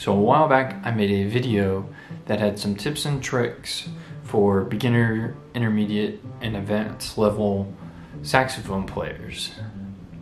So a while back I made a video that had some tips and tricks for beginner, intermediate, and advanced level saxophone players,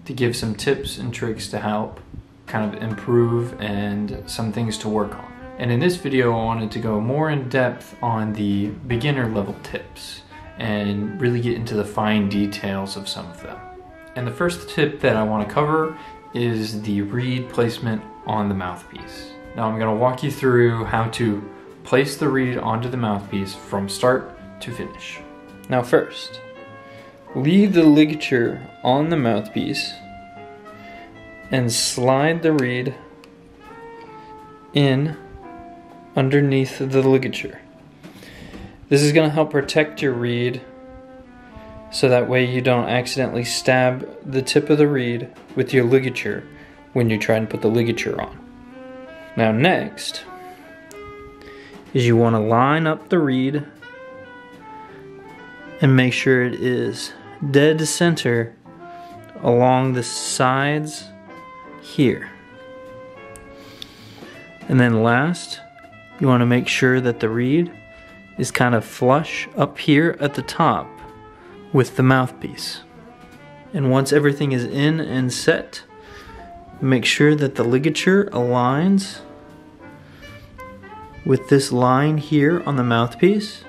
to give some tips and tricks to help kind of improve and some things to work on. And in this video I wanted to go more in depth on the beginner level tips and really get into the fine details of some of them. And the first tip that I want to cover is the reed placement on the mouthpiece. Now I'm going to walk you through how to place the reed onto the mouthpiece from start to finish. Now first, leave the ligature on the mouthpiece and slide the reed in underneath the ligature. This is going to help protect your reed so that way you don't accidentally stab the tip of the reed with your ligature when you try and put the ligature on. Now next is you want to line up the reed and make sure it is dead center along the sides here. And then last, you want to make sure that the reed is kind of flush up here at the top with the mouthpiece. And once everything is in and set, make sure that the ligature aligns with this line here on the mouthpiece,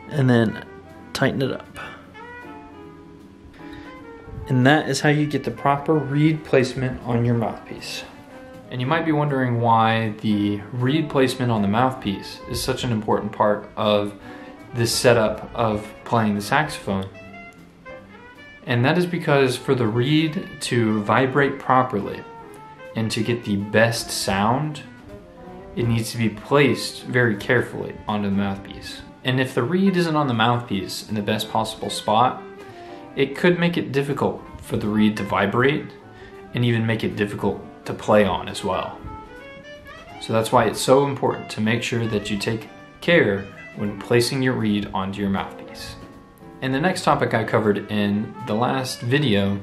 and then tighten it up. And that is how you get the proper reed placement on your mouthpiece. And you might be wondering why the reed placement on the mouthpiece is such an important part of this setup of playing the saxophone. And that is because for the reed to vibrate properly and to get the best sound, it needs to be placed very carefully onto the mouthpiece. And if the reed isn't on the mouthpiece in the best possible spot, it could make it difficult for the reed to vibrate and even make it difficult to play on as well. So that's why it's so important to make sure that you take care when placing your reed onto your mouthpiece. And the next topic I covered in the last video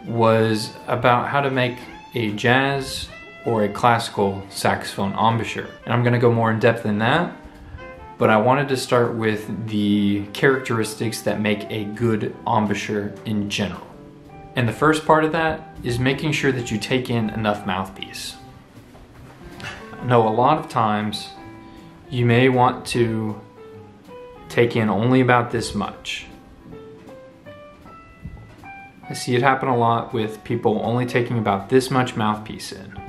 was about how to make a jazz or a classical saxophone embouchure. And I'm going to go more in depth in that, but I wanted to start with the characteristics that make a good embouchure in general. And the first part of that is making sure that you take in enough mouthpiece. I know a lot of times you may want to take in only about this much. I see it happen a lot with people only taking about this much mouthpiece in,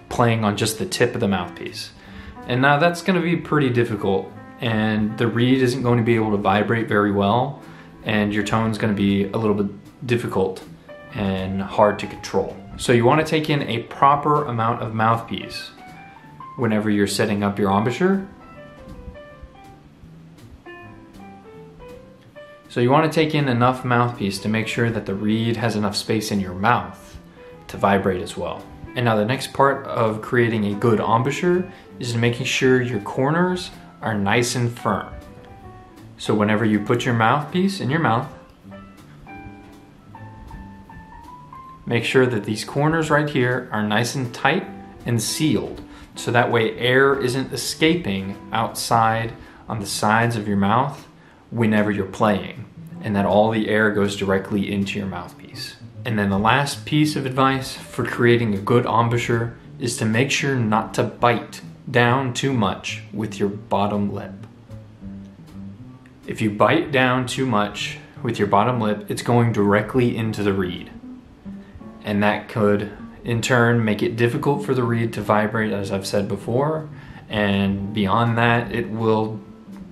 playing on just the tip of the mouthpiece. And now that's going to be pretty difficult, and the reed isn't going to be able to vibrate very well, and your tone's going to be a little bit difficult and hard to control. So you want to take in a proper amount of mouthpiece whenever you're setting up your embouchure. So you want to take in enough mouthpiece to make sure that the reed has enough space in your mouth to vibrate as well. And now the next part of creating a good embouchure is making sure your corners are nice and firm. So whenever you put your mouthpiece in your mouth, make sure that these corners right here are nice and tight and sealed, so that way air isn't escaping outside on the sides of your mouth whenever you're playing, and that all the air goes directly into your mouthpiece. And then the last piece of advice for creating a good embouchure is to make sure not to bite down too much with your bottom lip. If you bite down too much with your bottom lip, it's going directly into the reed. And that could, in turn, make it difficult for the reed to vibrate, as I've said before. And beyond that, it will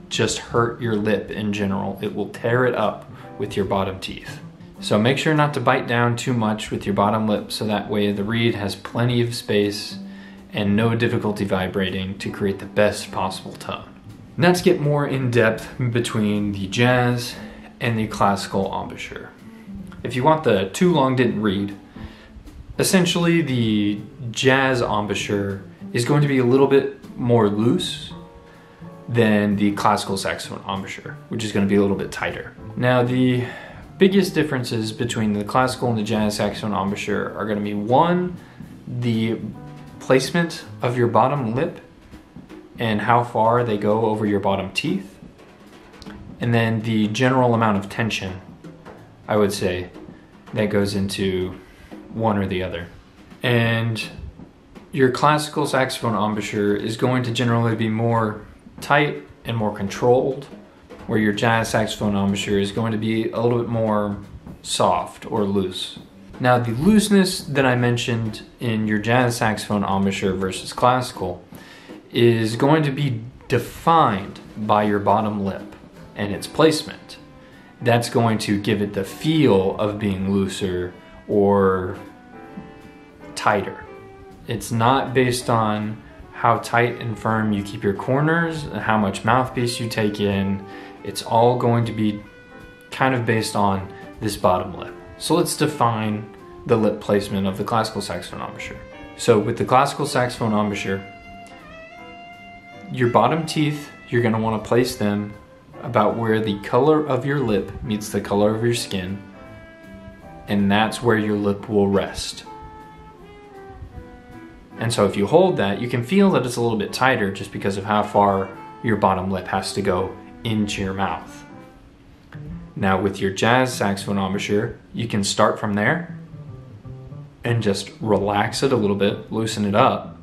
just hurt your lip in general. It will tear it up with your bottom teeth. So make sure not to bite down too much with your bottom lip, so that way the reed has plenty of space and no difficulty vibrating to create the best possible tone. Now let's get more in depth between the jazz and the classical embouchure. If you want the too long didn't read, essentially the jazz embouchure is going to be a little bit more loose than the classical saxophone embouchure, which is going to be a little bit tighter. Now the biggest differences between the classical and the jazz saxophone embouchure are going to be, one, the placement of your bottom lip and how far they go over your bottom teeth, and then the general amount of tension, I would say, that goes into one or the other. And your classical saxophone embouchure is going to generally be more tight and more controlled, where your jazz saxophone embouchure is going to be a little bit more soft or loose. Now, the looseness that I mentioned in your jazz saxophone embouchure versus classical is going to be defined by your bottom lip and its placement. That's going to give it the feel of being looser or tighter. It's not based on how tight and firm you keep your corners and how much mouthpiece you take in. It's all going to be kind of based on this bottom lip. So let's define the lip placement of the classical saxophone embouchure. So with the classical saxophone embouchure, your bottom teeth, you're going to want to place them about where the color of your lip meets the color of your skin, and that's where your lip will rest. And so if you hold that, you can feel that it's a little bit tighter just because of how far your bottom lip has to go into your mouth. Now with your jazz saxophone embouchure, you can start from there and just relax it a little bit, loosen it up,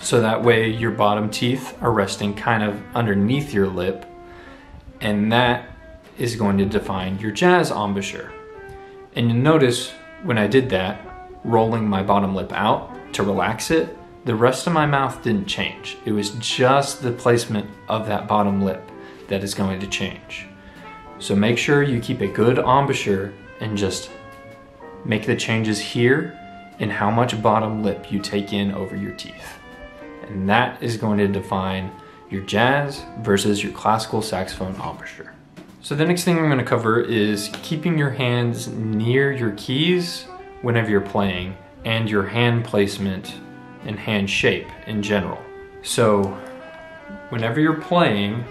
so that way your bottom teeth are resting kind of underneath your lip, and that is going to define your jazz embouchure. And you'll notice when I did that, rolling my bottom lip out to relax it, the rest of my mouth didn't change. It was just the placement of that bottom lip that is going to change. So make sure you keep a good embouchure and just make the changes here in how much bottom lip you take in over your teeth. And that is going to define your jazz versus your classical saxophone embouchure. So the next thing I'm going to cover is keeping your hands near your keys whenever you're playing, and your hand placement and hand shape in general. So whenever you're playing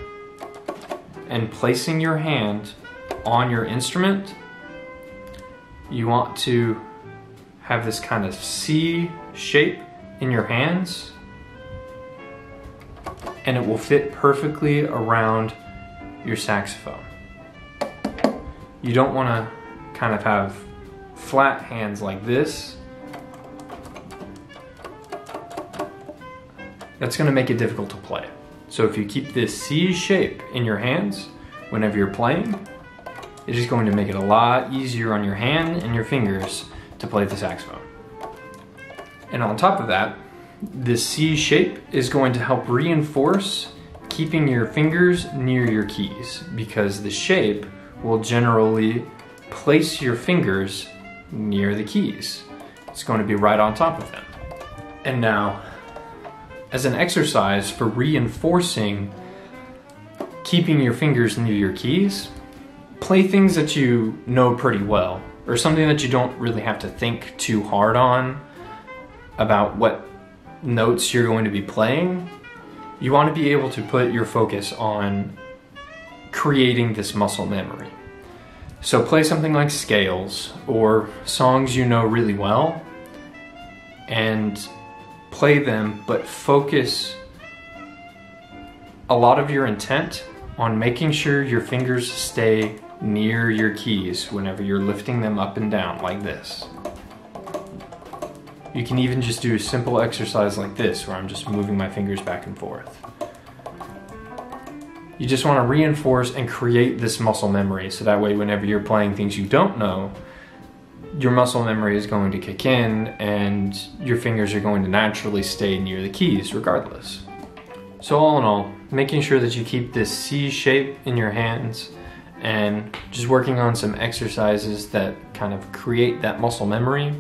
and placing your hand on your instrument, you want to have this kind of C shape in your hands, and it will fit perfectly around your saxophone. You don't want to kind of have flat hands like this. That's going to make it difficult to play. So if you keep this C shape in your hands whenever you're playing, it is going to make it a lot easier on your hand and your fingers to play the saxophone. And on top of that, this C shape is going to help reinforce keeping your fingers near your keys, because the shape will generally place your fingers near the keys. It's going to be right on top of them. And now, as an exercise for reinforcing keeping your fingers near your keys, play things that you know pretty well, or something that you don't really have to think too hard on about what notes you're going to be playing. You want to be able to put your focus on creating this muscle memory. So play something like scales or songs you know really well, and play them, but focus a lot of your intent on making sure your fingers stay near your keys whenever you're lifting them up and down like this. You can even just do a simple exercise like this, where I'm just moving my fingers back and forth. You just want to reinforce and create this muscle memory, so that way whenever you're playing things you don't know, your muscle memory is going to kick in and your fingers are going to naturally stay near the keys regardless. So all in all, making sure that you keep this C shape in your hands and just working on some exercises that kind of create that muscle memory,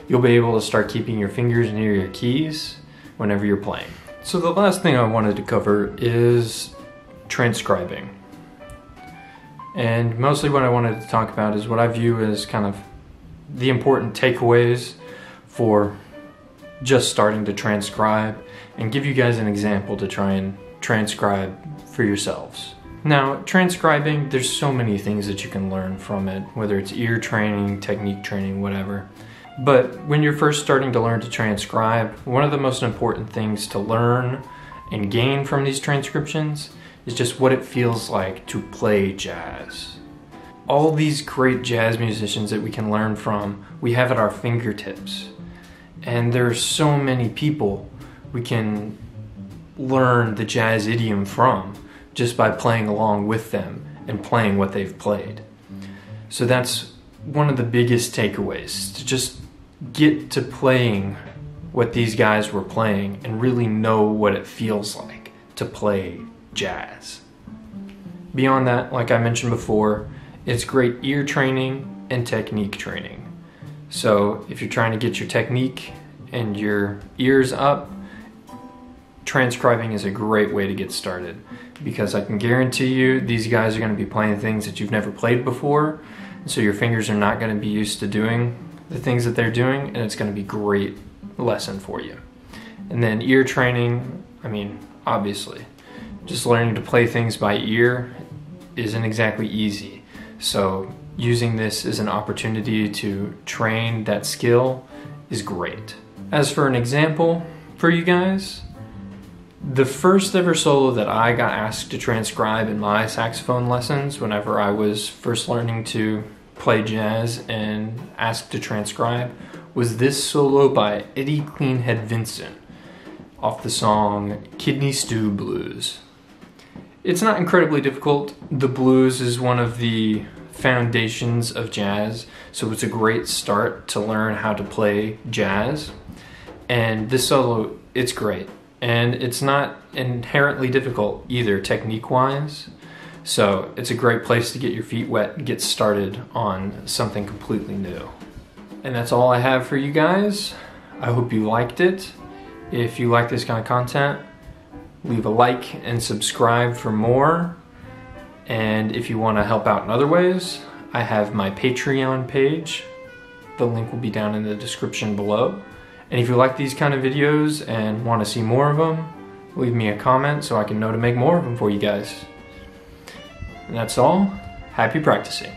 you'll be able to start keeping your fingers near your keys whenever you're playing. So the last thing I wanted to cover is transcribing. And mostly what I wanted to talk about is what I view as kind of the important takeaways for just starting to transcribe, and give you guys an example to try and transcribe for yourselves. Now, transcribing, there's so many things that you can learn from it, whether it's ear training, technique training, whatever. But when you're first starting to learn to transcribe, one of the most important things to learn and gain from these transcriptions is just what it feels like to play jazz. All these great jazz musicians that we can learn from, we have at our fingertips. And there's so many people we can learn the jazz idiom from just by playing along with them and playing what they've played. So that's one of the biggest takeaways, to just get to playing what these guys were playing and really know what it feels like to play jazz. Beyond that, like I mentioned before, it's great ear training and technique training. So if you're trying to get your technique and your ears up, transcribing is a great way to get started, because I can guarantee you these guys are going to be playing things that you've never played before, and so your fingers are not going to be used to doing the things that they're doing, and it's going to be a great lesson for you. And then ear training, I mean, obviously, just learning to play things by ear isn't exactly easy. So using this as an opportunity to train that skill is great. As for an example for you guys, the first ever solo that I got asked to transcribe in my saxophone lessons whenever I was first learning to play jazz and asked to transcribe was this solo by Cleanhead Vinson off the song Kidney Stew Blues. It's not incredibly difficult. The blues is one of the foundations of jazz, so it's a great start to learn how to play jazz. And this solo, it's great. And it's not inherently difficult either, technique-wise. So it's a great place to get your feet wet and get started on something completely new. And that's all I have for you guys. I hope you liked it. If you like this kind of content, leave a like and subscribe for more. And if you want to help out in other ways, I have my Patreon page. The link will be down in the description below. And if you like these kind of videos and want to see more of them, leave me a comment so I can know to make more of them for you guys. And that's all. Happy practicing.